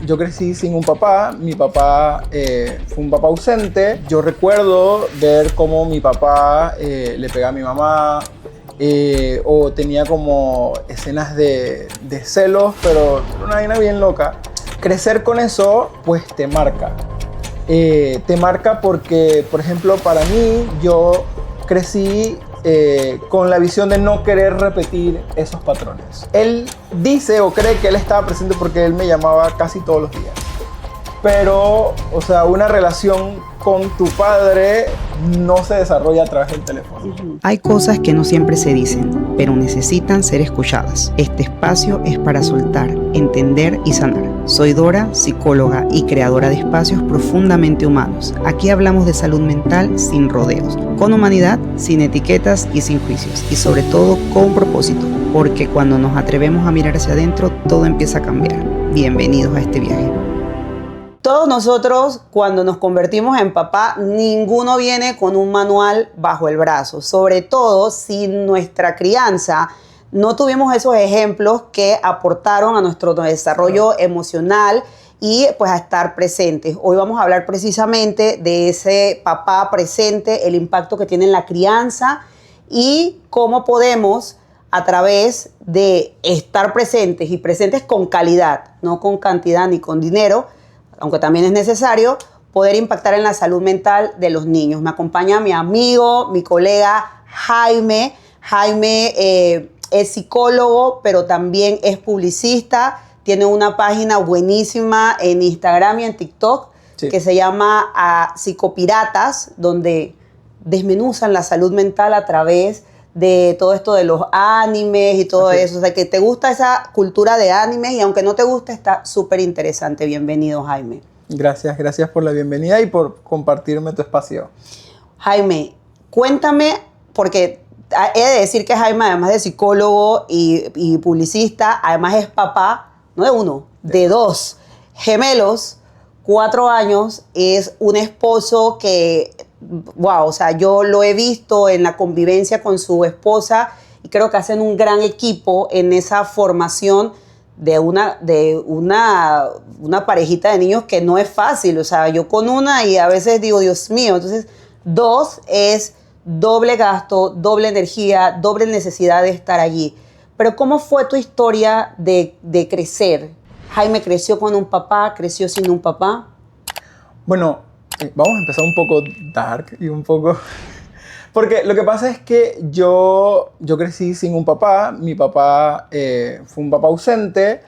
yo crecí sin un papá. Mi papá fue un papá ausente. Yo recuerdo ver cómo mi papá le pegaba a mi mamá o tenía como escenas de celos, pero una vaina bien loca. Crecer con eso, pues te marca. Te marca porque, por ejemplo, para mí, yo crecí con la visión de no querer repetir esos patrones. Él dice o cree que él estaba presente porque él me llamaba casi todos los días. Pero, o sea, una relación con tu padre no se desarrolla a través del teléfono. Hay cosas que no siempre se dicen, pero necesitan ser escuchadas. Este espacio es para soltar, entender y sanar. Soy Dora, psicóloga y creadora de espacios profundamente humanos. Aquí hablamos de salud mental sin rodeos, con humanidad, sin etiquetas y sin juicios. Y sobre todo con propósito, porque cuando nos atrevemos a mirar hacia adentro, todo empieza a cambiar. Bienvenidos a este viaje. Todos nosotros, cuando nos convertimos en papá, ninguno viene con un manual bajo el brazo. Sobre todo si nuestra crianza no tuvimos esos ejemplos que aportaron a nuestro desarrollo emocional y pues a estar presentes. Hoy vamos a hablar precisamente de ese papá presente, el impacto que tiene en la crianza y cómo podemos, a través de estar presentes y presentes con calidad, no con cantidad ni con dinero, aunque también es necesario, poder impactar en la salud mental de los niños. Me acompaña mi amigo, mi colega Jaime. Jaime es psicólogo, pero también es publicista. Tiene una página buenísima en Instagram y en TikTok que se llama Psicopiratas, donde desmenuzan la salud mental a través de todo esto de los animes y todo eso. O sea, que te gusta esa cultura de animes y aunque no te guste, está súper interesante. Bienvenido, Jaime. Gracias por la bienvenida y por compartirme tu espacio. Jaime, cuéntame, porque he de decir que Jaime, además de psicólogo y publicista, además es papá, no de uno, de dos gemelos, 4 años, es un esposo que, wow, o sea, yo lo he visto en la convivencia con su esposa y creo que hacen un gran equipo en esa formación de una parejita de niños que no es fácil. O sea, yo con una y a veces digo, Dios mío, entonces 2 es doble gasto, doble energía, doble necesidad de estar allí. Pero ¿cómo fue tu historia de crecer? Jaime creció con un papá, creció sin un papá. Bueno, vamos a empezar un poco dark y un poco... Porque lo que pasa es que yo crecí sin un papá. Mi papá fue un papá ausente.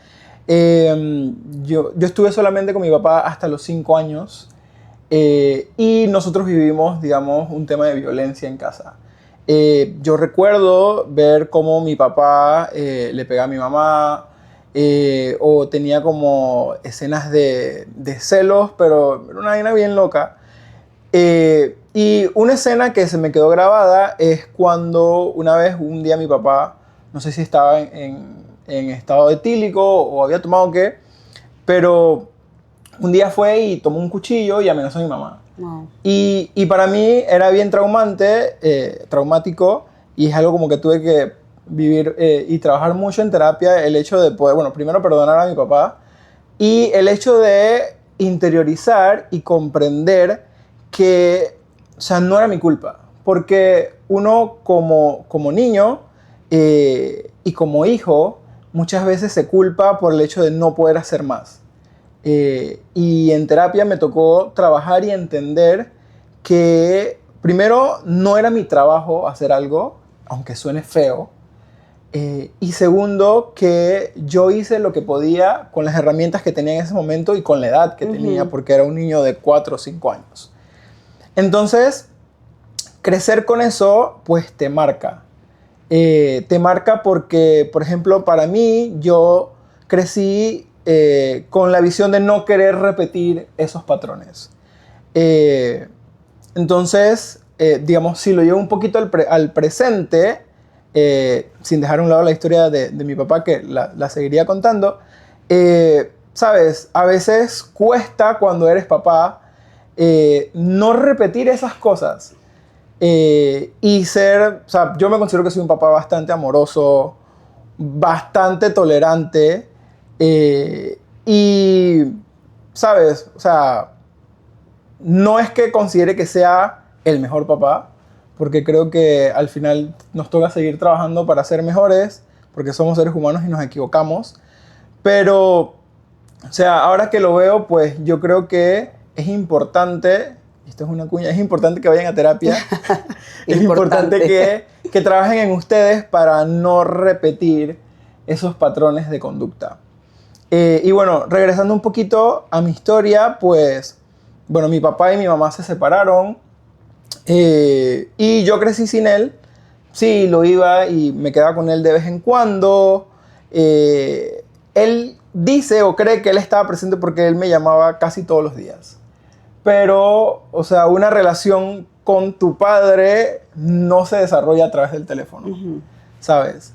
Yo estuve solamente con mi papá hasta los 5 años. Y nosotros vivimos, digamos, un tema de violencia en casa. Yo recuerdo ver cómo mi papá le pegaba a mi mamá. O tenía como escenas de celos, pero era una vaina bien loca. Y una escena que se me quedó grabada es cuando un día mi papá, no sé si estaba en estado etílico o había tomado qué, pero un día fue y tomó un cuchillo y amenazó a mi mamá. Wow. Y para mí era bien traumático, y es algo como que tuve que vivir y trabajar mucho en terapia, el hecho de poder, bueno, primero perdonar a mi papá y el hecho de interiorizar y comprender que, o sea, no era mi culpa, porque uno como niño y como hijo muchas veces se culpa por el hecho de no poder hacer más. Y en terapia me tocó trabajar y entender que primero no era mi trabajo hacer algo, aunque suene feo. Y segundo, que yo hice lo que podía con las herramientas que tenía en ese momento y con la edad que tenía, porque era un niño de 4 o 5 años. Entonces, crecer con eso, pues te marca. Te marca porque, por ejemplo, para mí, yo crecí con la visión de no querer repetir esos patrones. Entonces, digamos, si lo llevo un poquito al presente, sin dejar a un lado la historia de mi papá, que la seguiría contando, sabes, a veces cuesta cuando eres papá no repetir esas cosas y ser, o sea, yo me considero que soy un papá bastante amoroso, bastante tolerante, y Y, ¿sabes? O sea, no es que considere que sea el mejor papá, porque creo que al final nos toca seguir trabajando para ser mejores, porque somos seres humanos y nos equivocamos. Pero, o sea, ahora que lo veo, pues yo creo que es importante, esto es una cuña, es importante que vayan a terapia. Es importante que trabajen en ustedes para no repetir esos patrones de conducta. Y bueno, regresando un poquito a mi historia, pues, bueno, mi papá y mi mamá se separaron y yo crecí sin él. Sí, lo iba y me quedaba con él de vez en cuando. Él dice o cree que él estaba presente porque él me llamaba casi todos los días. Pero, o sea, una relación con tu padre no se desarrolla a través del teléfono, ¿sabes?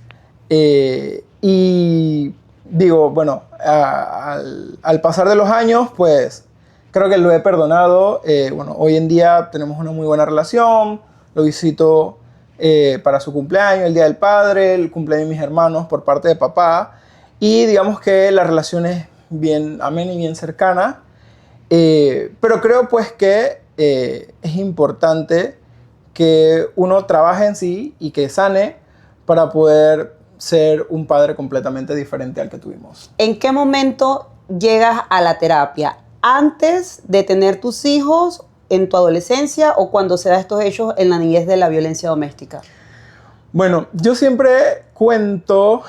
Y digo, bueno, al pasar de los años, pues creo que lo he perdonado. Bueno, hoy en día tenemos una muy buena relación. Lo visito para su cumpleaños, el Día del Padre, el cumpleaños de mis hermanos por parte de papá. Y digamos que la relación es bien amena y bien cercana. Pero creo pues que es importante que uno trabaje en sí y que sane para poder ser un padre completamente diferente al que tuvimos. ¿En qué momento llegas a la terapia? ¿Antes de tener tus hijos, en tu adolescencia o cuando se da estos hechos en la niñez de la violencia doméstica? Bueno, yo siempre cuento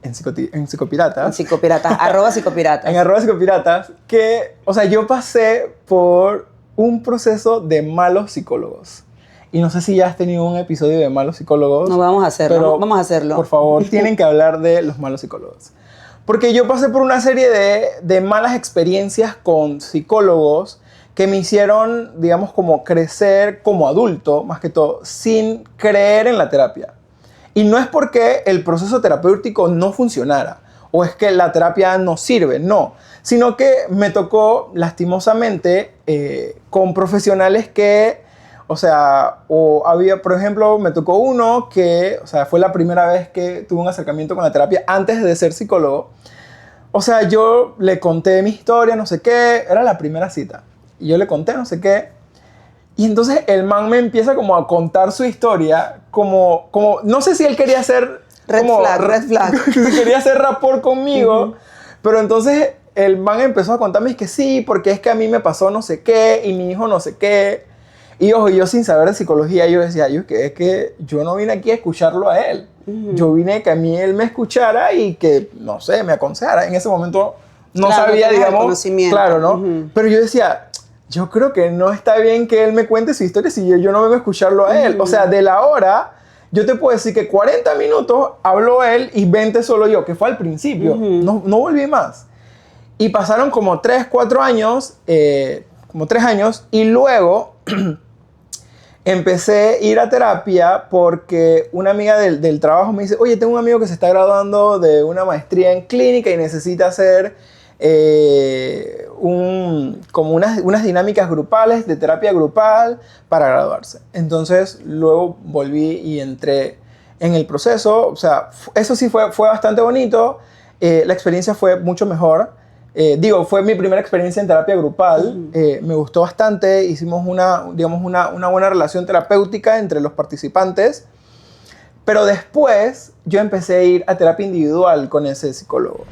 en Psicopiratas. En Psicopiratas, arroba Psicopiratas. En arroba Psicopiratas, que, o sea, yo pasé por un proceso de malos psicólogos. Y no sé si ya has tenido un episodio de malos psicólogos. No, vamos a hacerlo. Pero, vamos a hacerlo. Por favor, tienen que hablar de los malos psicólogos. Porque yo pasé por una serie de malas experiencias con psicólogos que me hicieron, digamos, como crecer como adulto, más que todo, sin creer en la terapia. Y no es porque el proceso terapéutico no funcionara o es que la terapia no sirve, no. Sino que me tocó, lastimosamente, con profesionales que, o sea, o había, por ejemplo, me tocó uno que, o sea, fue la primera vez que tuve un acercamiento con la terapia antes de ser psicólogo. O sea, yo le conté mi historia, no sé qué, era la primera cita. Y yo le conté no sé qué. Y entonces el man me empieza como a contar su historia, como no sé si él quería hacer... Red flag. Quería hacer rapport conmigo, pero entonces el man empezó a contarme que sí, porque es que a mí me pasó no sé qué, y mi hijo no sé qué. Y ojo, yo sin saber de psicología, yo decía, es que yo no vine aquí a escucharlo a él. Yo vine a que a mí él me escuchara y que, no sé, me aconsejara. En ese momento no sabía, digamos, claro, ¿no? Pero yo decía, yo creo que no está bien que él me cuente su historia si yo no vengo a escucharlo a él. O sea, de la hora, yo te puedo decir que 40 minutos habló él y 20 solo yo, que fue al principio. No volví más. Y pasaron como 3, 4 años, como 3 años, y luego empecé a ir a terapia porque una amiga del trabajo me dice, oye, tengo un amigo que se está graduando de una maestría en clínica y necesita hacer como unas dinámicas grupales de terapia grupal para graduarse. Entonces luego volví y entré en el proceso. O sea, eso sí fue bastante bonito. La experiencia fue mucho mejor. Fue mi primera experiencia en terapia grupal. Me gustó bastante. Hicimos una buena relación terapéutica entre los participantes. Pero después yo empecé a ir a terapia individual con ese psicólogo.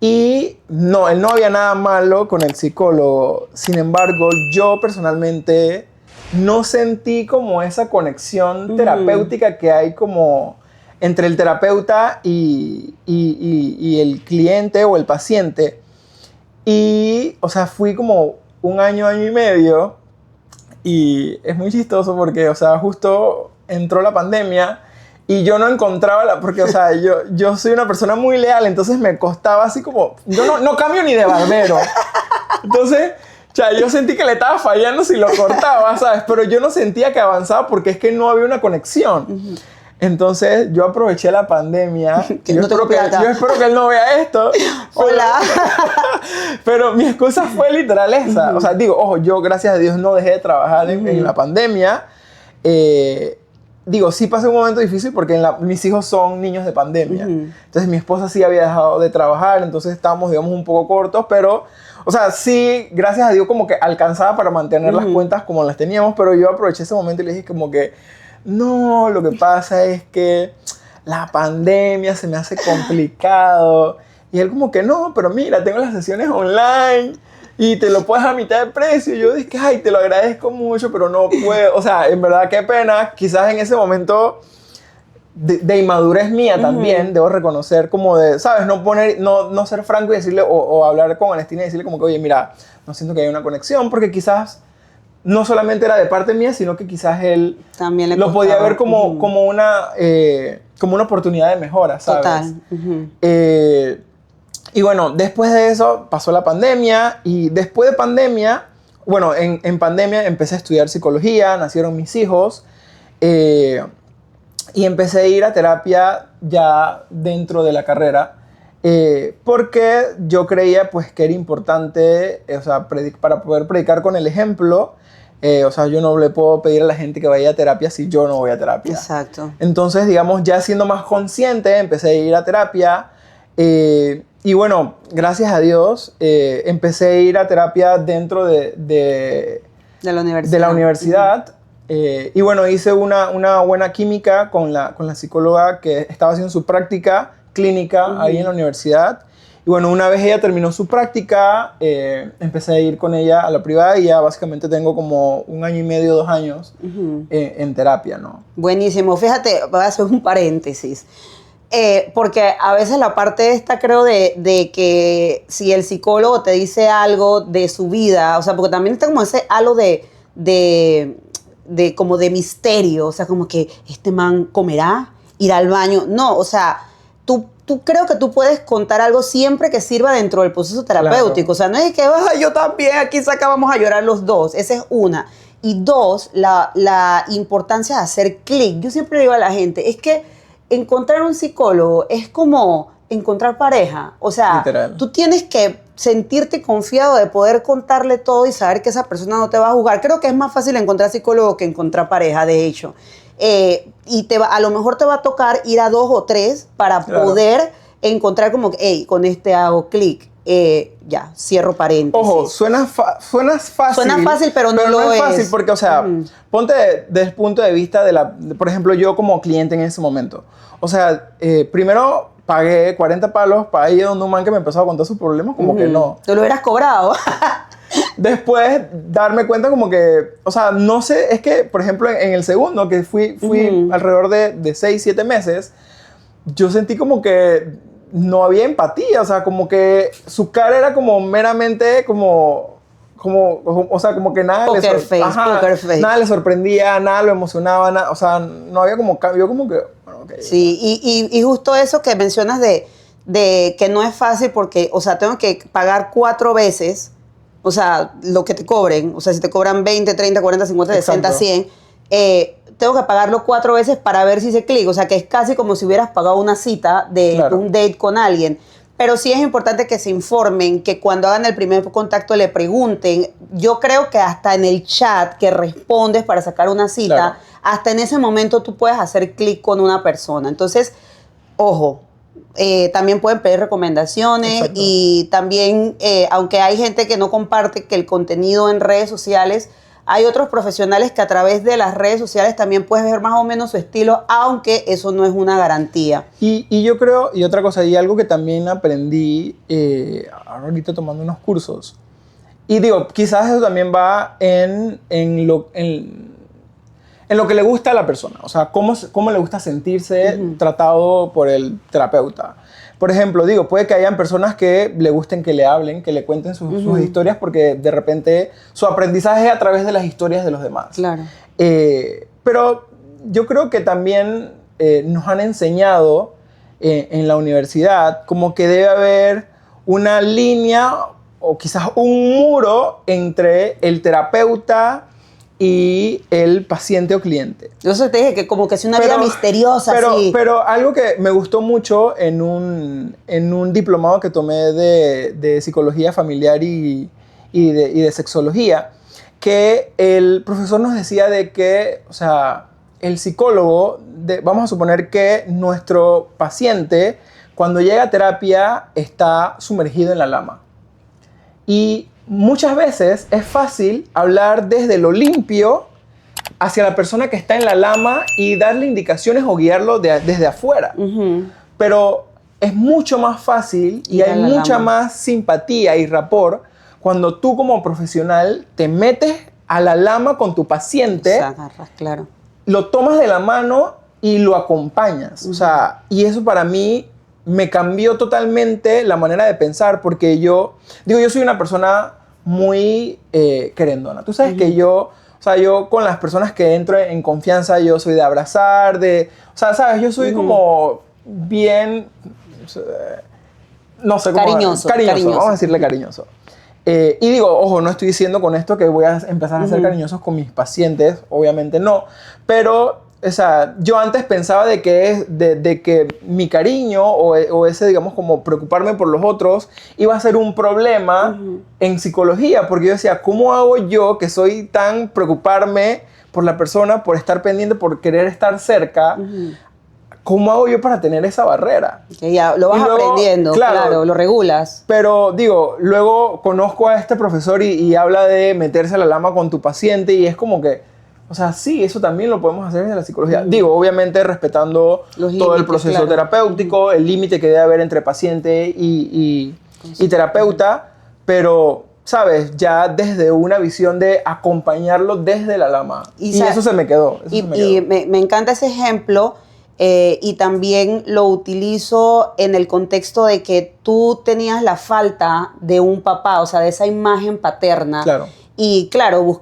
Y no había nada malo con el psicólogo. Sin embargo, yo personalmente no sentí como esa conexión terapéutica que hay como entre el terapeuta y el cliente o el paciente. Y, o sea, fui como un año y medio y es muy chistoso porque, o sea, justo entró la pandemia y yo no encontraba porque, o sea, yo soy una persona muy leal, entonces me costaba así como, yo no cambio ni de barbero. Entonces, o sea, yo sentí que le estaba fallando si lo cortaba, ¿sabes? Pero yo no sentía que avanzaba porque es que no había una conexión. Entonces, yo aproveché la pandemia. Yo espero que él no vea esto. Hola. Pero mi excusa fue literal esa. O sea, digo, ojo, yo gracias a Dios no dejé de trabajar en la pandemia. digo, sí pasé un momento difícil porque mis hijos son niños de pandemia. Ujú. Entonces mi esposa sí había dejado de trabajar, entonces estábamos, digamos, un poco cortos, pero, o sea, sí, gracias a Dios como que alcanzaba para mantener las cuentas como las teníamos, pero yo aproveché ese momento y le dije como que, no, lo que pasa es que la pandemia se me hace complicado. Y él como que, no, pero mira, tengo las sesiones online y te lo puedes a mitad de precio. Y yo dije, ay, te lo agradezco mucho, pero no puedo. O sea, en verdad, qué pena. Quizás en ese momento de inmadurez mía también, debo reconocer como de, ¿sabes? No ser franco y decirle, o hablar con Ernestina y decirle como que, oye, mira, no siento que haya una conexión, porque quizás no solamente era de parte mía, sino que quizás él También le lo podía costaba. ver como una oportunidad de mejora, ¿sabes? Total. Ujú. Y bueno, después de eso pasó la pandemia y después de pandemia, bueno, en pandemia empecé a estudiar psicología, nacieron mis hijos y empecé a ir a terapia ya dentro de la carrera porque yo creía pues que era importante, o sea, para poder predicar con el ejemplo. O sea, yo no le puedo pedir a la gente que vaya a terapia si yo no voy a terapia. Exacto. Entonces, digamos, ya siendo más consciente, empecé a ir a terapia. Y bueno, gracias a Dios, empecé a ir a terapia dentro De la universidad. de la universidad. Y bueno, hice una buena química con la psicóloga que estaba haciendo su práctica clínica ahí en la universidad. Y bueno, una vez ella terminó su práctica, empecé a ir con ella a la privada y ya básicamente tengo como 1 año y medio, 2 años en terapia, ¿no? Buenísimo. Fíjate, voy a hacer un paréntesis. Porque a veces la parte esta creo de que si el psicólogo te dice algo de su vida, o sea, porque también está como ese halo como de misterio, o sea, como que este man comerá, irá al baño. No, o sea, tú creo que tú puedes contar algo siempre que sirva dentro del proceso terapéutico. Claro. O sea, no es que yo también, aquí sacamos a llorar los dos. Esa es una. Y dos, la importancia de hacer clic. Yo siempre digo a la gente, es que encontrar un psicólogo es como encontrar pareja. O sea, literal, tú tienes que sentirte confiado de poder contarle todo y saber que esa persona no te va a juzgar. Creo que es más fácil encontrar psicólogo que encontrar pareja, de hecho. Y a lo mejor te va a tocar ir a 2 o 3 para poder encontrar como que, hey, con este hago clic. Ya, cierro paréntesis. Ojo, suena fácil. Suena fácil, pero no lo es. Fácil porque, o sea, ponte desde el punto de vista por ejemplo, yo como cliente en ese momento. O sea, primero pagué 40 palos para ir donde un man que me empezó a contar sus problemas, como que no. ¿Te lo hubieras cobrado? Después, darme cuenta como que, o sea, no sé, es que, por ejemplo, en el segundo, que fui alrededor de 6, 7 meses, yo sentí como que no había empatía, o sea, como que su cara era como meramente o sea, como que nada poker face. Nada le sorprendía, nada lo emocionaba, nada, o sea, no había como cambio, como que, bueno, okay. Sí, y justo eso que mencionas de que no es fácil porque, o sea, tengo que pagar 4 veces, o sea, lo que te cobren, o sea, si te cobran 20, 30, 40, 50, 60, 100, tengo que pagarlo 4 veces para ver si se clic, o sea, que es casi como si hubieras pagado una cita de un date con alguien. Pero sí es importante que se informen, que cuando hagan el primer contacto le pregunten. Yo creo que hasta en el chat que respondes para sacar una cita, hasta en ese momento tú puedes hacer clic con una persona. Entonces, ojo, también pueden pedir recomendaciones y también, aunque hay gente que no comparte que el contenido en redes sociales, hay otros profesionales que a través de las redes sociales también puedes ver más o menos su estilo, aunque eso no es una garantía. Y yo creo, y otra cosa, y algo que también aprendí ahorita tomando unos cursos, y digo, quizás eso también va en lo que le gusta a la persona, o sea, cómo le gusta sentirse tratado por el terapeuta. Por ejemplo, digo, puede que hayan personas que le gusten que le hablen, que le cuenten sus historias, porque de repente su aprendizaje es a través de las historias de los demás. Claro. Pero yo creo que también nos han enseñado en la universidad como que debe haber una línea o quizás un muro entre el terapeuta y el paciente o cliente. Yo te dije que como que es una vida misteriosa. Pero algo que me gustó mucho en un diplomado que tomé de psicología familiar y de sexología, que el profesor nos decía de que, o sea, el psicólogo, vamos a suponer que nuestro paciente, cuando llega a terapia, está sumergido en la lama. Y muchas veces es fácil hablar desde lo limpio hacia la persona que está en la lama y darle indicaciones o guiarlo desde afuera. Pero es mucho más fácil y hay mucha más simpatía y rapport cuando tú como profesional te metes a la lama con tu paciente, agarras, claro. Lo tomas de la mano y lo acompañas. O sea, y eso para mí me cambió totalmente la manera de pensar, porque yo soy una persona muy querendona. Tú sabes que yo con las personas que entro en confianza, yo soy de abrazar, o sea, ¿sabes? Yo soy como bien, no sé cómo... Cariñoso. Vamos a decirle cariñoso. Y digo, ojo, no estoy diciendo con esto que voy a empezar a ser cariñosos con mis pacientes, obviamente no, pero, o sea, yo antes pensaba de que mi cariño o ese, digamos, como preocuparme por los otros iba a ser un problema en psicología, porque yo decía, ¿cómo hago yo que soy tan preocuparme por la persona, por estar pendiente, por querer estar cerca? ¿Cómo hago yo para tener esa barrera? Que ya lo vas aprendiendo, claro, lo regulas. Pero digo, luego conozco a este profesor y habla de meterse a la lama con tu paciente y es como que, o sea, sí, eso también lo podemos hacer desde la psicología. Digo, obviamente respetando todo el proceso terapéutico, el límite que debe haber entre paciente y terapeuta, pero, ¿sabes? Ya desde una visión de acompañarlo desde la lama. Y eso se me quedó. Me encanta ese ejemplo. Y también lo utilizo en el contexto de que tú tenías la falta de un papá, o sea, de esa imagen paterna. Claro. Y claro,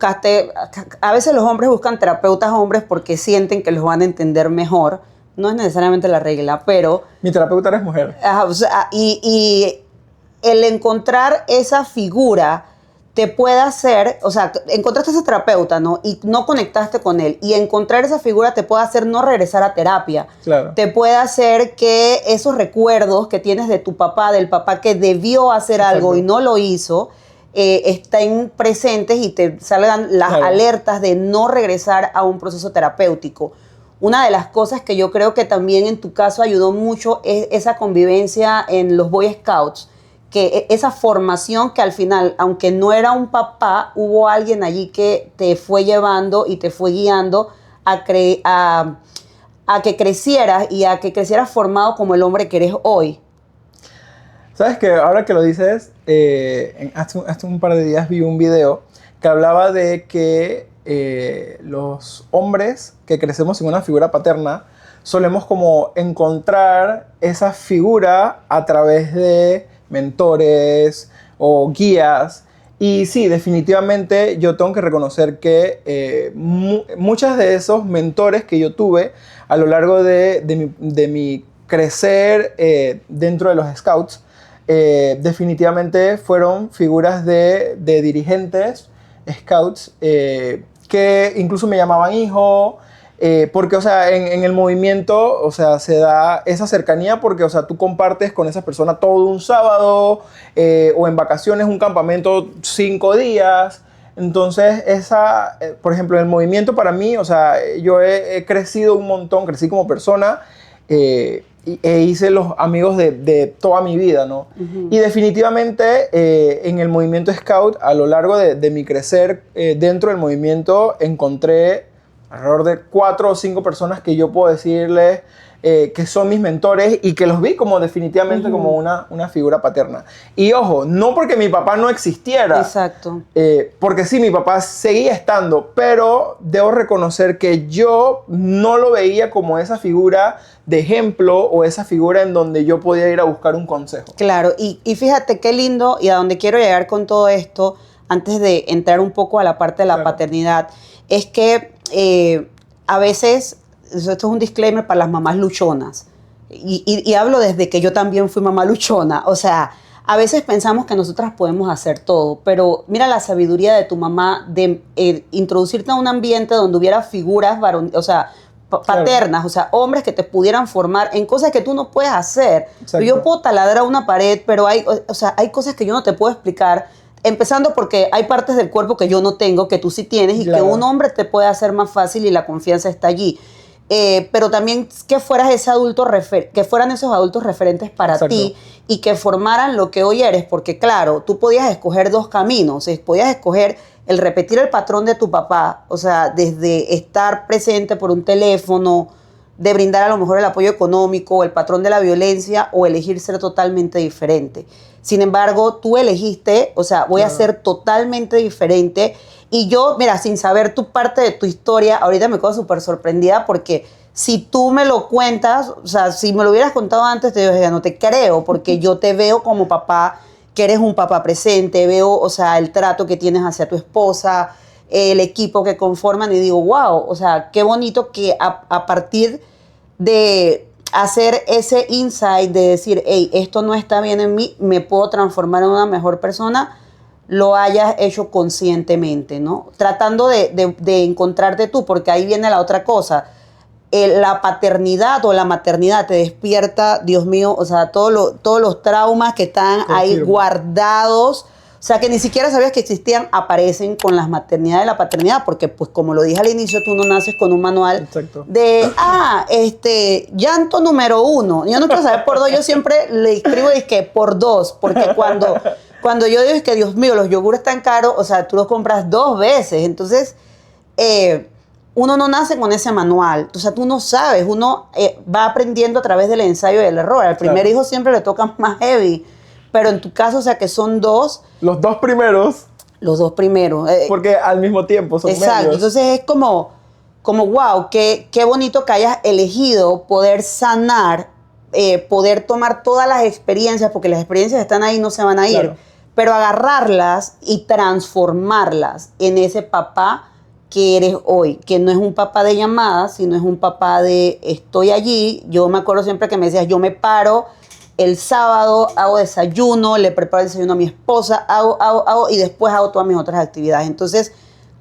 a veces los hombres buscan terapeutas hombres porque sienten que los van a entender mejor. No es necesariamente la regla, pero... Mi terapeuta eres mujer. O sea, y el encontrar esa figura te puede hacer, o sea, encontraste a ese terapeuta, ¿no? Y no conectaste con él. Y encontrar esa figura te puede hacer no regresar a terapia. Claro. Te puede hacer que esos recuerdos que tienes de tu papá, del papá que debió hacer algo y no lo hizo, estén presentes y te salgan las alertas de no regresar a un proceso terapéutico. Una de las cosas que yo creo que también en tu caso ayudó mucho es esa convivencia en los Boy Scouts, que esa formación que al final, aunque no era un papá, hubo alguien allí que te fue llevando y te fue guiando a que crecieras y a que crecieras formado como el hombre que eres hoy. ¿Sabes qué? Ahora que lo dices, hace un par de días vi un video que hablaba de que los hombres que crecemos sin una figura paterna solemos como encontrar esa figura a través de mentores o guías. Y sí, definitivamente yo tengo que reconocer que muchos de esos mentores que yo tuve a lo largo de mi crecer dentro de los Scouts, definitivamente fueron figuras de dirigentes Scouts que incluso me llamaban hijo, porque, o sea, en el movimiento, o sea, se da esa cercanía porque, o sea, tú compartes con esa persona todo un sábado o en vacaciones un campamento 5 días. Entonces, por ejemplo, el movimiento para mí, o sea, yo he crecido un montón, crecí como persona e hice los amigos de toda mi vida, ¿no? Y definitivamente en el movimiento Scout, a lo largo de mi crecer dentro del movimiento, encontré alrededor de 4 o 5 personas que yo puedo decirles que son mis mentores y que los vi como definitivamente como una figura paterna. Y ojo, no porque mi papá no existiera. Exacto. Porque sí, mi papá seguía estando, pero debo reconocer que yo no lo veía como esa figura de ejemplo o esa figura en donde yo podía ir a buscar un consejo. Claro, y fíjate qué lindo y a donde quiero llegar con todo esto, antes de entrar un poco a la parte de la paternidad, es que a veces, esto es un disclaimer para las mamás luchonas, y hablo desde que yo también fui mamá luchona, o sea, a veces pensamos que nosotras podemos hacer todo, pero mira la sabiduría de tu mamá de introducirte a un ambiente donde hubiera figuras paternas, o sea, hombres que te pudieran formar en cosas que tú no puedes hacer. Yo puedo taladrar una pared, pero hay cosas que yo no te puedo explicar. empezando porque hay partes del cuerpo que yo no tengo, que tú sí tienes, y Claro. que un hombre te puede hacer más fácil y la confianza está allí. Pero también que fueras ese adulto que fueran esos adultos referentes para Exacto. ti y que formaran lo que hoy eres, porque claro, tú podías escoger dos caminos, podías escoger el repetir el patrón de tu papá, o sea, desde estar presente por un teléfono, de brindar a lo mejor el apoyo económico, el patrón de la violencia, o elegir ser totalmente diferente. Sin embargo, tú elegiste, o sea, voy a ser totalmente diferente. Y yo, mira, sin saber tu parte de tu historia, ahorita me quedo súper sorprendida porque si tú me lo cuentas, o sea, si me lo hubieras contado antes, te digo, "Ya no te creo", porque yo te veo como papá, que eres un papá presente, veo, o sea, el trato que tienes hacia tu esposa, el equipo que conforman, y digo, wow, o sea, qué bonito que a partir de hacer ese insight, de decir, hey, esto no está bien en mí, me puedo transformar en una mejor persona, lo hayas hecho conscientemente, ¿no? Tratando de encontrarte tú, porque ahí viene la otra cosa. La paternidad o la maternidad te despierta, Dios mío, o sea, todos los traumas que están ahí Confirmo. guardados, o sea, que ni siquiera sabías que existían, aparecen con las maternidades y la paternidad, porque pues como lo dije al inicio, tú no naces con un manual Exacto. de, llanto número 1. Yo no quiero saber por 2, yo siempre le escribo que por 2, porque cuando yo digo que Dios mío, los yogures están caros, o sea, tú los compras 2 veces, entonces uno no nace con ese manual, o sea, tú no sabes, uno va aprendiendo a través del ensayo y el error. Al primer Claro. hijo siempre le toca más heavy, pero en tu caso, o sea, que son 2, Los 2 primeros, los 2 primeros. porque al mismo tiempo son Exacto, medios. entonces es como wow, qué bonito que hayas elegido poder sanar, poder tomar todas las experiencias, porque las experiencias están ahí, no se van a ir, Claro. pero agarrarlas y transformarlas en ese papá que eres hoy, que no es un papá de llamadas, sino es un papá de estoy allí. Yo me acuerdo siempre que me decías, yo me paro el sábado, hago desayuno, le preparo el desayuno a mi esposa, hago, y después hago todas mis otras actividades. Entonces,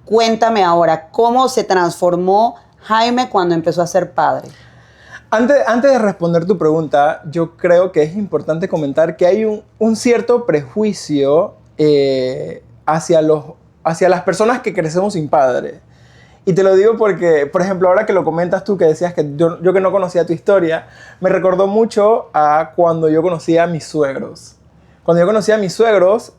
cuéntame ahora, ¿cómo se transformó Jaime cuando empezó a ser padre? Antes de responder tu pregunta, yo creo que es importante comentar que hay un cierto prejuicio hacia las personas que crecemos sin padre. Y te lo digo porque, por ejemplo, ahora que lo comentas tú, que decías que yo que no conocía tu historia, me recordó mucho a cuando yo conocí a mis suegros. Cuando yo conocí a mis suegros,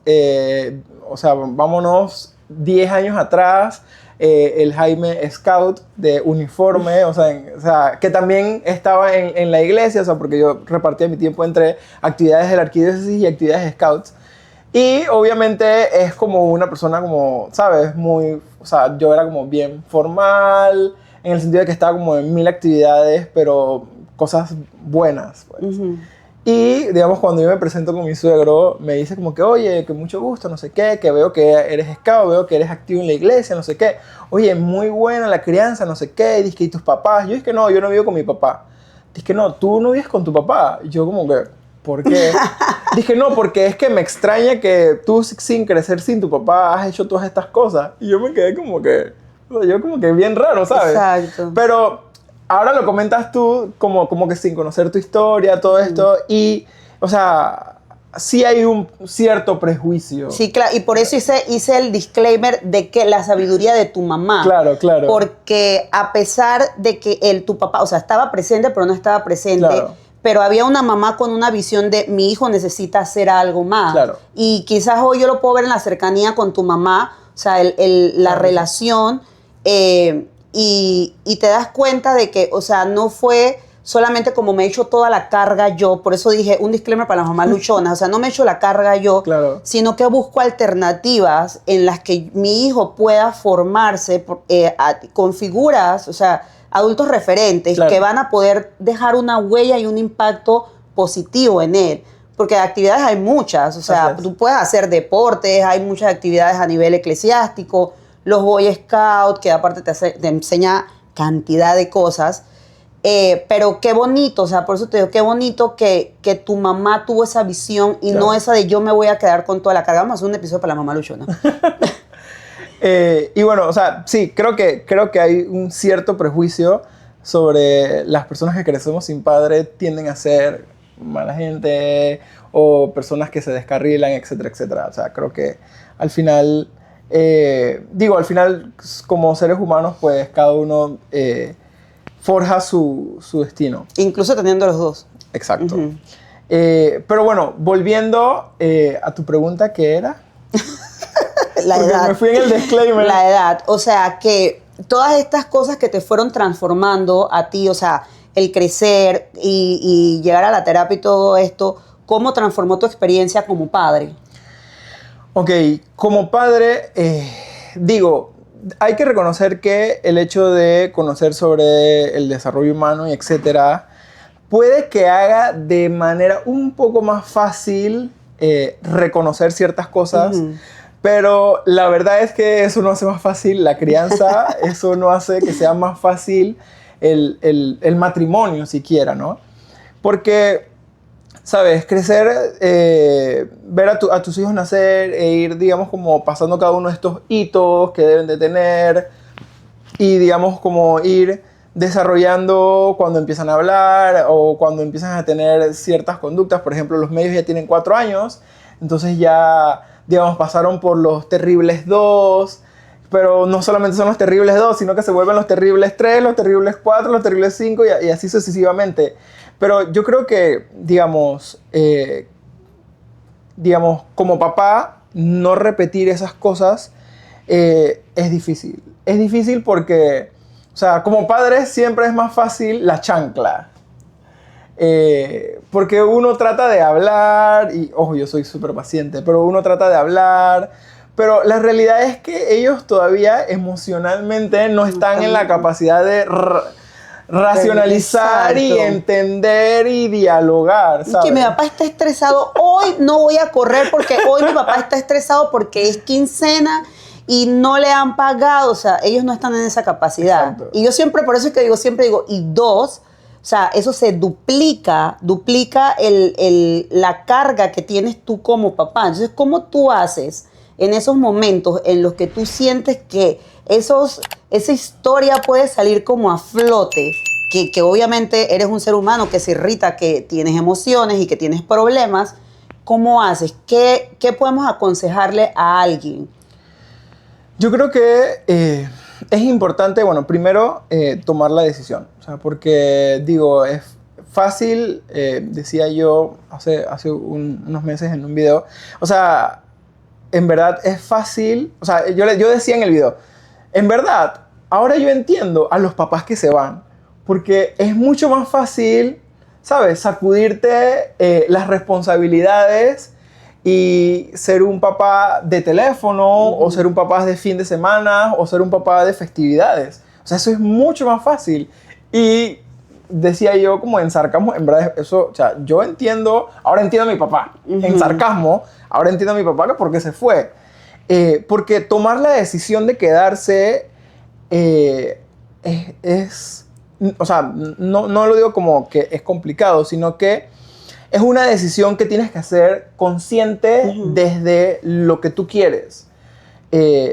o sea, vámonos 10 años atrás, el Jaime Scout de uniforme, o sea, que también estaba en la iglesia, o sea, porque yo repartía mi tiempo entre actividades de la arquidiócesis y actividades de Scouts. Y obviamente es como una persona como, ¿sabes? O sea, yo era como bien formal, en el sentido de que estaba como en 1000 actividades, pero cosas buenas, pues. Uh-huh. Y, digamos, cuando yo me presento con mi suegro, me dice como que, oye, que mucho gusto, no sé qué, que veo que eres scout, veo que eres activo en la iglesia, no sé qué. Oye, muy buena la crianza, no sé qué. Dice que, ¿y tus papás? Yo dije, no, yo no vivo con mi papá. Dice que, no, tú no vives con tu papá. Y yo como que, ¿por qué? Dije, no, porque es que me extraña que tú sin crecer sin tu papá has hecho todas estas cosas. Y yo me quedé como que, o sea, yo como que bien raro, ¿sabes? Exacto. Pero ahora lo comentas tú como que sin conocer tu historia, todo esto, y, o sea, sí hay un cierto prejuicio. Sí, claro, y por eso hice el disclaimer de que la sabiduría de tu mamá. Claro, claro. Porque a pesar de que tu papá, o sea, estaba presente, pero no estaba presente, Claro. pero había una mamá con una visión de mi hijo necesita hacer algo más. Claro. Y quizás hoy yo lo puedo ver en la cercanía con tu mamá, o sea, la relación, y te das cuenta de que, o sea, no fue solamente como me he hecho toda la carga yo, por eso dije un disclaimer para las mamás luchonas, o sea, no me he hecho la carga yo, Claro. sino que busco alternativas en las que mi hijo pueda formarse con figuras, o sea, adultos referentes, Claro. que van a poder dejar una huella y un impacto positivo en él. Porque actividades hay muchas, o sea, Así es. tú puedes hacer deportes, hay muchas actividades a nivel eclesiástico, los Boy Scouts, que aparte te enseña cantidad de cosas, pero qué bonito, o sea, por eso te digo, qué bonito que tu mamá tuvo esa visión y Claro. no esa de yo me voy a quedar con toda la carga. Vamos a hacer un episodio para la mamá luchona. Y bueno, o sea, sí, creo que hay un cierto prejuicio sobre las personas que crecemos sin padre, tienden a ser mala gente o personas que se descarrilan, etcétera, etcétera. O sea, creo que al final, al final, como seres humanos, pues cada uno forja su destino. Incluso teniendo los dos. Exacto. Pero bueno, volviendo a tu pregunta, ¿qué era? La Porque edad. me fui en el disclaimer. La edad. O sea, que todas estas cosas que te fueron transformando a ti, o sea, el crecer y llegar a la terapia y todo esto, ¿cómo transformó tu experiencia como padre? Ok, como padre, hay que reconocer que el hecho de conocer sobre el desarrollo humano y etcétera, puede que haga de manera un poco más fácil reconocer ciertas cosas, pero la verdad es que eso no hace más fácil la crianza, eso no hace que sea más fácil el matrimonio siquiera, ¿no? Porque, ¿sabes? Crecer, ver a tus hijos nacer e ir, digamos, como pasando cada uno de estos hitos que deben de tener y, digamos, como ir desarrollando cuando empiezan a hablar o cuando empiezan a tener ciertas conductas. Por ejemplo, los medios ya tienen 4 años, entonces ya, digamos, pasaron por los terribles 2, pero no solamente son los terribles 2, sino que se vuelven los terribles 3, los terribles 4, los terribles 5 y así sucesivamente. Pero yo creo que, digamos, como papá, no repetir esas cosas es difícil. Es difícil porque, o sea, como padre siempre es más fácil la chancla. Porque uno trata de hablar, y ojo, yo soy súper paciente, pero uno trata de hablar, pero la realidad es que ellos todavía emocionalmente no están en la capacidad de racionalizar y Exacto. entender y dialogar, ¿sabes? Que mi papá está estresado, hoy no voy a correr porque hoy mi papá está estresado porque es quincena y no le han pagado, o sea, ellos no están en esa capacidad. Exacto. Y yo siempre, por eso es que siempre digo, y 2, o sea, eso se duplica la carga que tienes tú como papá. Entonces, ¿cómo tú haces en esos momentos en los que tú sientes que esa historia puede salir como a flote? Que obviamente eres un ser humano que se irrita, que tienes emociones y que tienes problemas. ¿Cómo haces? ¿Qué podemos aconsejarle a alguien? Yo creo que es importante, bueno, primero tomar la decisión. O sea, porque digo, es fácil, decía yo hace unos meses en un video, o sea, en verdad es fácil, o sea, yo decía en el video, en verdad, ahora yo entiendo a los papás que se van, porque es mucho más fácil, ¿sabes? Sacudirte las responsabilidades y ser un papá de teléfono, o ser un papá de fin de semana, o ser un papá de festividades. O sea, eso es mucho más fácil. Y decía yo como en sarcasmo, en verdad eso, o sea, yo entiendo, ahora entiendo a mi papá. En sarcasmo, ahora entiendo a mi papá que por qué se fue. Porque tomar la decisión de quedarse o sea, no lo digo como que es complicado, sino que es una decisión que tienes que hacer consciente desde lo que tú quieres.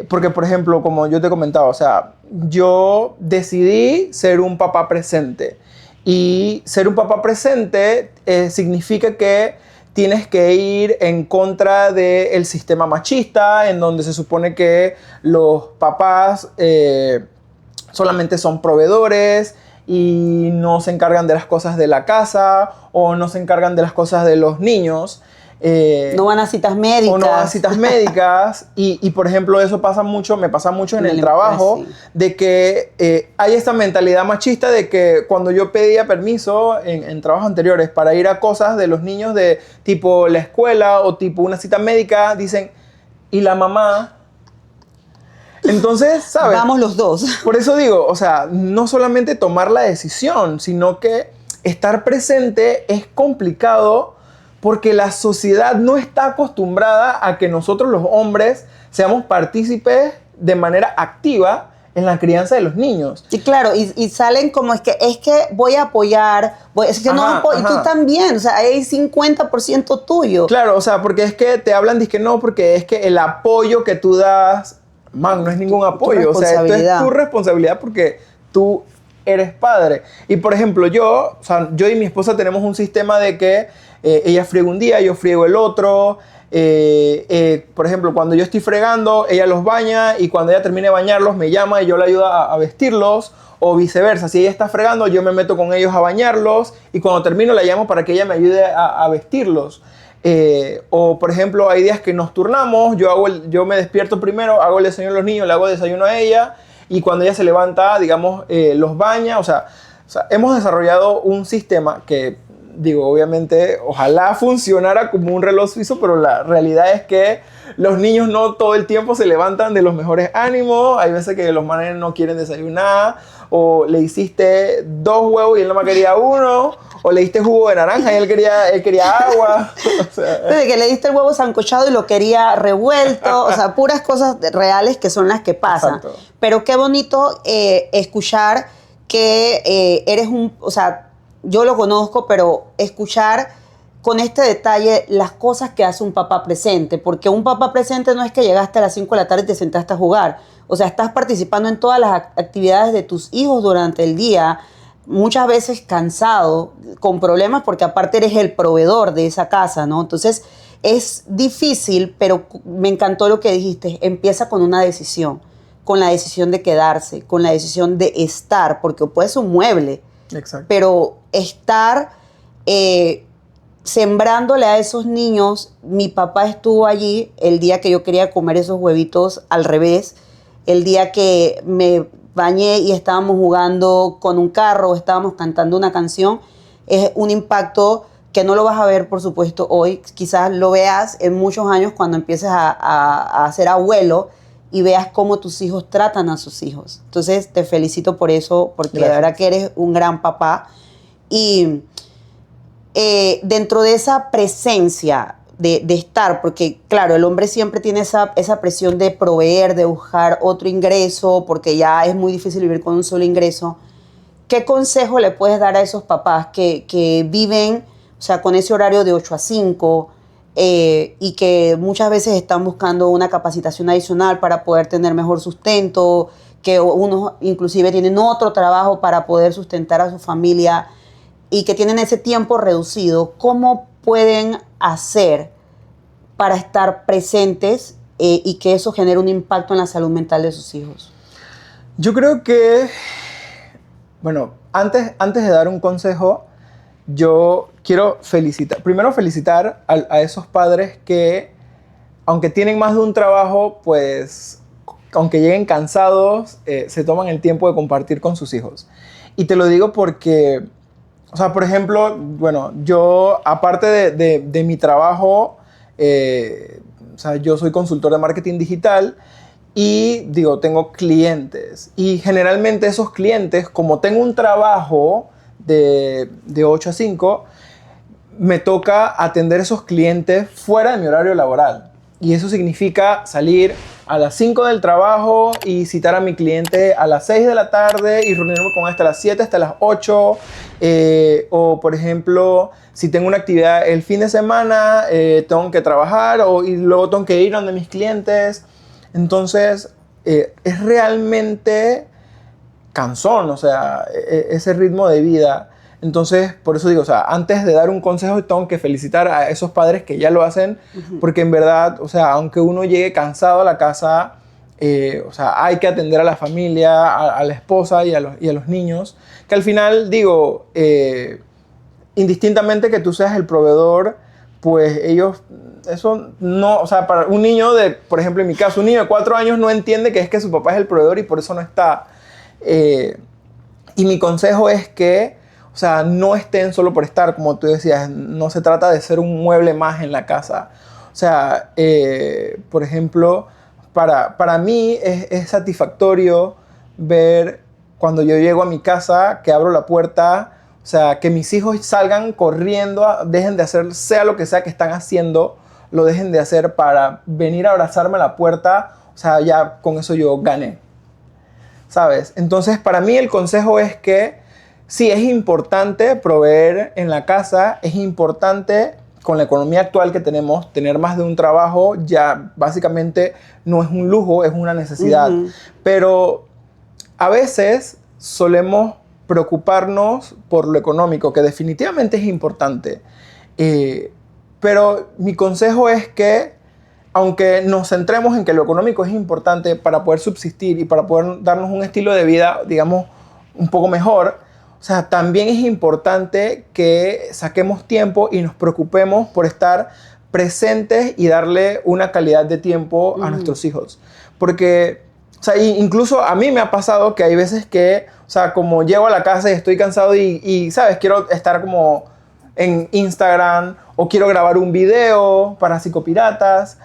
Porque, por ejemplo, como yo te comentaba, o sea, yo decidí ser un papá presente. Y ser un papá presente significa que tienes que ir en contra del sistema machista, en donde se supone que los papás solamente son proveedores y no se encargan de las cosas de la casa o no se encargan de las cosas de los niños. No van a citas médicas. O no van a citas médicas. Y, por ejemplo, eso me pasa mucho en el trabajo, sí. de que hay esta mentalidad machista de que cuando yo pedía permiso en trabajos anteriores para ir a cosas de los niños de tipo la escuela o tipo una cita médica, dicen, ¿y la mamá? Entonces, ¿sabes? Vamos los dos. Por eso digo, o sea, no solamente tomar la decisión, sino que estar presente es complicado porque la sociedad no está acostumbrada a que nosotros los hombres seamos partícipes de manera activa en la crianza de los niños. Y claro, y salen como es que voy a apoyar, es que no apoyo, y tú también, o sea, hay 50% tuyo. Claro, o sea, porque es que te hablan, dizque no, porque es que el apoyo que tú das, man, no es ningún apoyo, o sea, esto es tu responsabilidad porque tú eres padre. Y por ejemplo, yo y mi esposa tenemos un sistema de que ella friega un día, yo friego el otro, Por ejemplo, cuando yo estoy fregando, ella los baña y cuando ella termine de bañarlos me llama y yo le ayudo a vestirlos, o viceversa. Si ella está fregando, yo me meto con ellos a bañarlos y cuando termino la llamo para que ella me ayude a vestirlos. O por ejemplo, hay días que nos turnamos, yo me despierto primero, hago el desayuno a los niños, le hago el desayuno a ella y cuando ella se levanta, digamos, los baña. O sea, hemos desarrollado un sistema que, digo, obviamente, ojalá funcionara como un reloj suizo, pero la realidad es que los niños no todo el tiempo se levantan de los mejores ánimos. Hay veces que los manes no quieren desayunar, o le hiciste 2 huevos y él nada más quería 1, o le diste jugo de naranja y él quería agua. O sea, desde que le diste el huevo sancochado y lo quería revuelto, o sea, puras cosas reales que son las que pasan. Exacto. Pero qué bonito escuchar que o sea, yo lo conozco, pero escuchar con este detalle las cosas que hace un papá presente, porque un papá presente no es que llegaste a las 5 de la tarde y te sentaste a jugar. O sea, estás participando en todas las actividades de tus hijos durante el día, muchas veces cansado, con problemas, porque aparte eres el proveedor de esa casa, ¿no? Entonces, es difícil, pero me encantó lo que dijiste. Empieza con una decisión, con la decisión de quedarse, con la decisión de estar, porque puede ser un mueble, exacto. pero estar sembrándole a esos niños. Mi papá estuvo allí el día que yo quería comer esos huevitos al revés, el día que me bañé y estábamos jugando con un carro, estábamos cantando una canción. Es un impacto que no lo vas a ver, por supuesto, hoy. Quizás lo veas en muchos años cuando empieces a ser abuelo y veas cómo tus hijos tratan a sus hijos. Entonces, te felicito por eso, porque Gracias. de verdad que eres un gran papá. Y dentro de esa presencia de estar, porque claro, el hombre siempre tiene esa presión de proveer, de buscar otro ingreso, porque ya es muy difícil vivir con un solo ingreso. ¿Qué consejo le puedes dar a esos papás que viven, o sea, con ese horario de 8 a 5 y que muchas veces están buscando una capacitación adicional para poder tener mejor sustento, que unos inclusive tienen otro trabajo para poder sustentar a su familia y que tienen ese tiempo reducido? ¿Cómo pueden hacer para estar presentes y que eso genere un impacto en la salud mental de sus hijos? Yo creo que, bueno, antes de dar un consejo, yo quiero felicitar a esos padres que, aunque tienen más de un trabajo, pues, aunque lleguen cansados, se toman el tiempo de compartir con sus hijos. Y te lo digo porque, o sea, por ejemplo, bueno, yo, aparte de mi trabajo, o sea, yo soy consultor de marketing digital y, digo, tengo clientes. Y generalmente esos clientes, como tengo un trabajo de 8 a 5, me toca atender esos clientes fuera de mi horario laboral. Y eso significa salir a las 5 del trabajo y citar a mi cliente a las 6 de la tarde y reunirme con él hasta las 7, hasta las 8. O, por ejemplo, si tengo una actividad el fin de semana, tengo que trabajar y luego tengo que ir a donde mis clientes. Entonces, es realmente cansón, o sea, ese ritmo de vida. Entonces, por eso digo, o sea, antes de dar un consejo, tengo que felicitar a esos padres que ya lo hacen, porque en verdad, o sea, aunque uno llegue cansado a la casa, o sea, hay que atender a la familia, a la esposa y a los niños, que al final, digo, indistintamente que tú seas el proveedor, pues ellos, eso no, o sea, para un niño por ejemplo, en mi caso, un niño de 4 años no entiende que es que su papá es el proveedor y por eso no está. Y mi consejo es que, o sea, no estén solo por estar, como tú decías, no se trata de ser un mueble más en la casa. O sea, por ejemplo, para mí es satisfactorio ver cuando yo llego a mi casa, que abro la puerta, o sea, que mis hijos salgan corriendo, dejen de hacer sea lo que sea que están haciendo, lo dejen de hacer para venir a abrazarme a la puerta. O sea, ya con eso yo gané, ¿sabes? Entonces, para mí el consejo es que sí, es importante proveer en la casa, es importante con la economía actual que tenemos, tener más de un trabajo ya básicamente no es un lujo, es una necesidad. Pero a veces solemos preocuparnos por lo económico, que definitivamente es importante. pero mi consejo es que, aunque nos centremos en que lo económico es importante para poder subsistir y para poder darnos un estilo de vida, digamos, un poco mejor, o sea, también es importante que saquemos tiempo y nos preocupemos por estar presentes y darle una calidad de tiempo a nuestros hijos. Porque, o sea, incluso a mí me ha pasado que hay veces que, o sea, como llego a la casa y estoy cansado y ¿sabes? Quiero estar como en Instagram o quiero grabar un video para psicopiratas,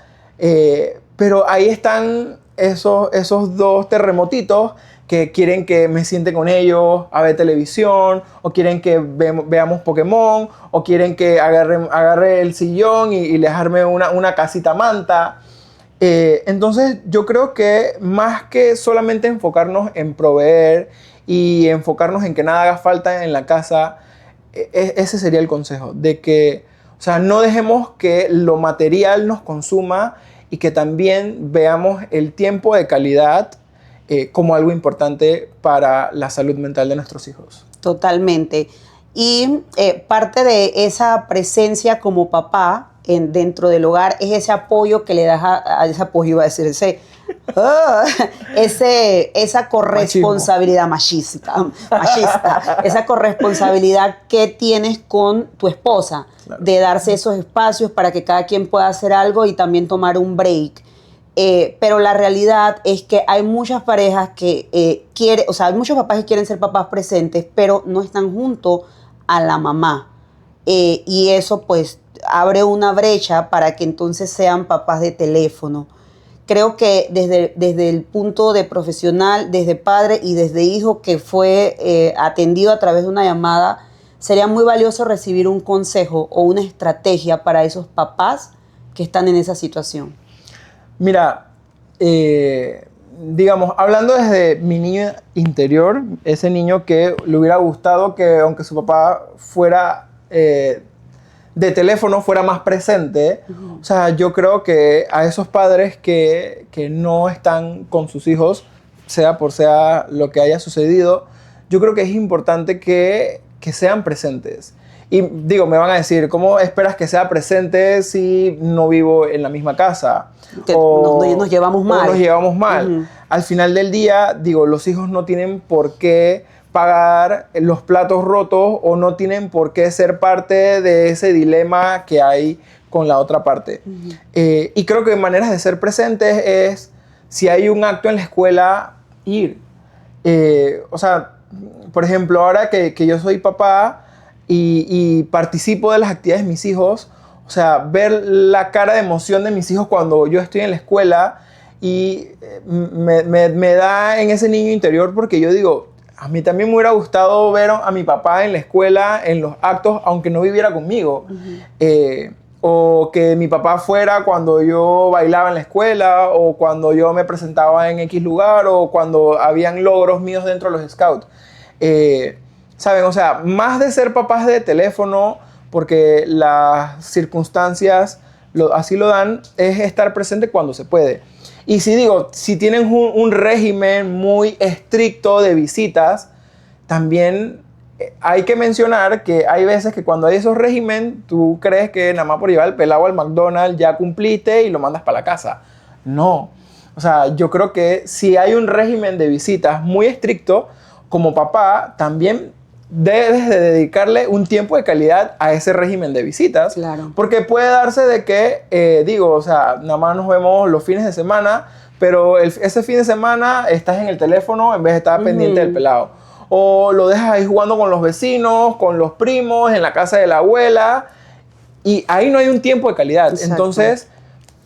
pero ahí están esos dos terremotitos que quieren que me siente con ellos a ver televisión, o quieren que veamos Pokémon, o quieren que agarre el sillón y les arme una casita manta. Entonces yo creo que más que solamente enfocarnos en proveer y enfocarnos en que nada haga falta en la casa, ese sería el consejo, de que, o sea, no dejemos que lo material nos consuma y que también veamos el tiempo de calidad como algo importante para la salud mental de nuestros hijos. Totalmente. Y parte de esa presencia como papá dentro del hogar es ese apoyo que le das a ese apoyo, iba a decir, esa corresponsabilidad machista, esa corresponsabilidad que tienes con tu esposa, claro, de darse esos espacios para que cada quien pueda hacer algo y también tomar un break. Pero la realidad es que hay muchas parejas que hay muchos papás que quieren ser papás presentes, pero no están junto a la mamá. Y eso pues abre una brecha para que entonces sean papás de teléfono. Creo que desde el punto de profesional, desde padre y desde hijo que fue atendido a través de una llamada, sería muy valioso recibir un consejo o una estrategia para esos papás que están en esa situación. Mira, digamos, hablando desde mi niño interior, ese niño que le hubiera gustado que, aunque su papá fuera de teléfono, fuera más presente. Uh-huh. O sea, yo creo que a esos padres que no están con sus hijos, sea lo que haya sucedido, yo creo que es importante que sean presentes. Y digo, me van a decir, ¿cómo esperas que sea presente si no vivo en la misma casa? Que nos llevamos mal. Nos llevamos mal. Uh-huh. Al final del día, digo, los hijos no tienen por qué pagar los platos rotos o no tienen por qué ser parte de ese dilema que hay con la otra parte. Uh-huh. Y creo que maneras de ser presentes es, si hay un acto en la escuela, ir. O sea, por ejemplo, ahora que yo soy papá y participo de las actividades de mis hijos, o sea, ver la cara de emoción de mis hijos cuando yo estoy en la escuela y me da en ese niño interior, porque yo digo, a mí también me hubiera gustado ver a mi papá en la escuela, en los actos, aunque no viviera conmigo. Uh-huh. O que mi papá fuera cuando yo bailaba en la escuela, o cuando yo me presentaba en X lugar, o cuando habían logros míos dentro de los scouts. ¿Saben? O sea, más de ser papás de teléfono, porque las circunstancias así lo dan, es estar presente cuando se puede. Y si tienen un régimen muy estricto de visitas, también hay que mencionar que hay veces que cuando hay esos regímenes, tú crees que nada más por llevar el pelado al McDonald's ya cumpliste y lo mandas para la casa. No. O sea, yo creo que si hay un régimen de visitas muy estricto, como papá, también debes de dedicarle un tiempo de calidad a ese régimen de visitas. Claro. Porque puede darse de que, o sea, nada más nos vemos los fines de semana, pero ese fin de semana estás en el teléfono en vez de estar pendiente del pelado. O lo dejas ahí jugando con los vecinos, con los primos, en la casa de la abuela, y ahí no hay un tiempo de calidad. Exacto. Entonces,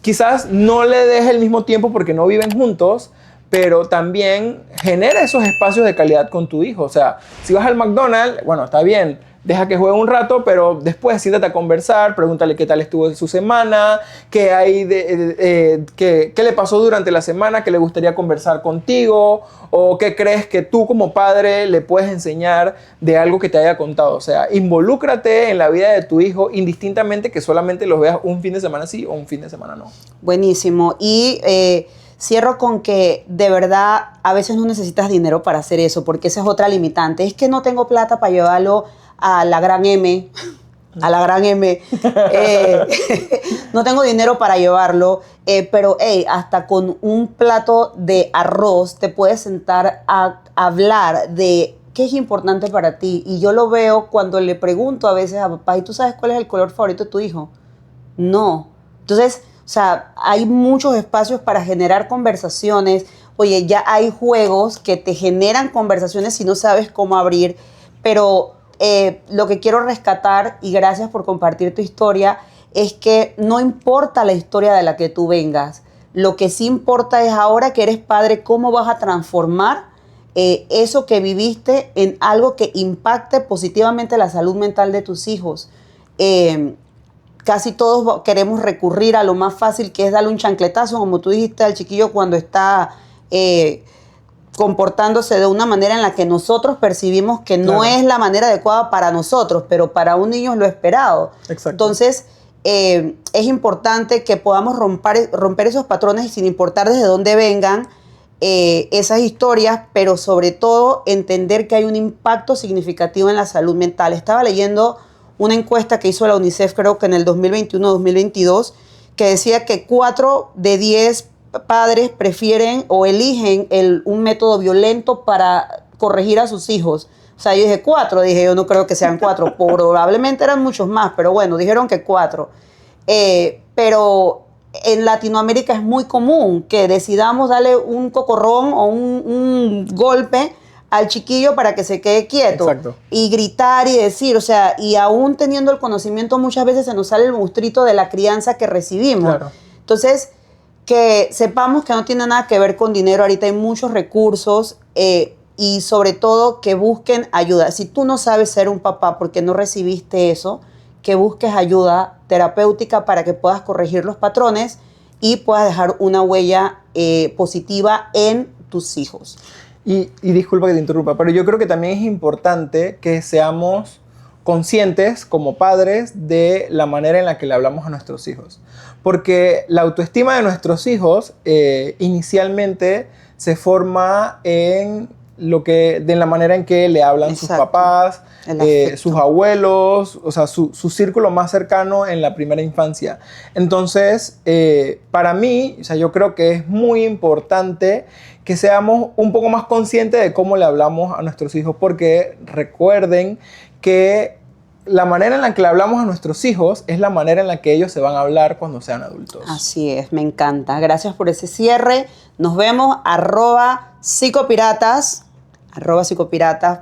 quizás no le des el mismo tiempo porque no viven juntos, pero también genera esos espacios de calidad con tu hijo. O sea, si vas al McDonald's, bueno, está bien, deja que juegue un rato, pero después siéntate a conversar, pregúntale qué tal estuvo su semana, qué hay qué le pasó durante la semana, que le gustaría conversar contigo, o qué crees que tú como padre le puedes enseñar de algo que te haya contado. O sea, involúcrate en la vida de tu hijo, indistintamente que solamente los veas un fin de semana sí o un fin de semana no. Buenísimo. Y cierro con que de verdad a veces no necesitas dinero para hacer eso, porque esa es otra limitante. Es que no tengo plata para llevarlo a la Gran M a la gran M. No tengo dinero para llevarlo, pero hasta con un plato de arroz te puedes sentar a hablar de qué es importante para ti. Y yo lo veo cuando le pregunto a veces a papá, ¿y tú sabes cuál es el color favorito de tu hijo? No. Entonces, o sea, hay muchos espacios para generar conversaciones. Oye, ya hay juegos que te generan conversaciones si no sabes cómo abrir, pero lo que quiero rescatar, y gracias por compartir tu historia, es que no importa la historia de la que tú vengas. Lo que sí importa es ahora que eres padre, cómo vas a transformar eso que viviste en algo que impacte positivamente la salud mental de tus hijos. Casi todos queremos recurrir a lo más fácil, que es darle un chancletazo, como tú dijiste al chiquillo cuando está comportándose de una manera en la que nosotros percibimos que no es la manera adecuada para nosotros, pero para un niño es lo esperado. Exacto. Entonces, es importante que podamos romper esos patrones sin importar desde dónde vengan esas historias, pero sobre todo entender que hay un impacto significativo en la salud mental. Estaba leyendo una encuesta que hizo la UNICEF, creo que en el 2021-2022, que decía que 4 de 10 padres prefieren o eligen un método violento para corregir a sus hijos. O sea, yo dije 4, dije yo no creo que sean 4, probablemente eran muchos más, pero bueno, dijeron que 4. Pero en Latinoamérica es muy común que decidamos darle un cocorrón o un golpe al chiquillo para que se quede quieto. Exacto. Y gritar y decir, o sea, y aún teniendo el conocimiento muchas veces se nos sale el monstruito de la crianza que recibimos. Claro. Entonces, que sepamos que no tiene nada que ver con dinero, ahorita hay muchos recursos y sobre todo que busquen ayuda. Si tú no sabes ser un papá porque no recibiste eso, que busques ayuda terapéutica para que puedas corregir los patrones y puedas dejar una huella positiva en tus hijos. Y disculpa que te interrumpa, pero yo creo que también es importante que seamos conscientes como padres de la manera en la que le hablamos a nuestros hijos. Porque la autoestima de nuestros hijos inicialmente se forma en la manera en que le hablan sus papás, sus abuelos, o sea, su círculo más cercano en la primera infancia. Entonces, para mí, o sea, yo creo que es muy importante que seamos un poco más conscientes de cómo le hablamos a nuestros hijos, porque recuerden que la manera en la que le hablamos a nuestros hijos es la manera en la que ellos se van a hablar cuando sean adultos. Así es, me encanta. Gracias por ese cierre. Nos vemos @psicopiratas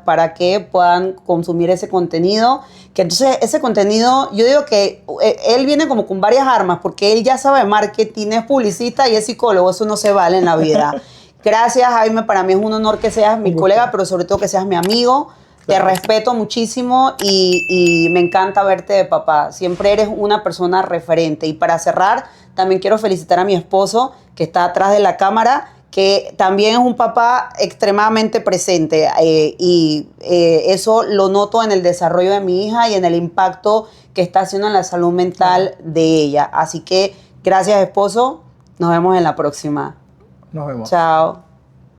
para que puedan consumir ese contenido. Que entonces ese contenido, yo digo que él viene como con varias armas, porque él ya sabe marketing, es publicista y es psicólogo. Eso no se vale en la vida. Gracias, Jaime. Para mí es un honor que seas mi colega, pero sobre todo que seas mi amigo. Te respeto muchísimo y me encanta verte de papá. Siempre eres una persona referente. Y para cerrar, también quiero felicitar a mi esposo, que está atrás de la cámara, que también es un papá extremadamente presente. Eso lo noto en el desarrollo de mi hija y en el impacto que está haciendo en la salud mental de ella. Así que gracias, esposo. Nos vemos en la próxima. Nos vemos. Chao.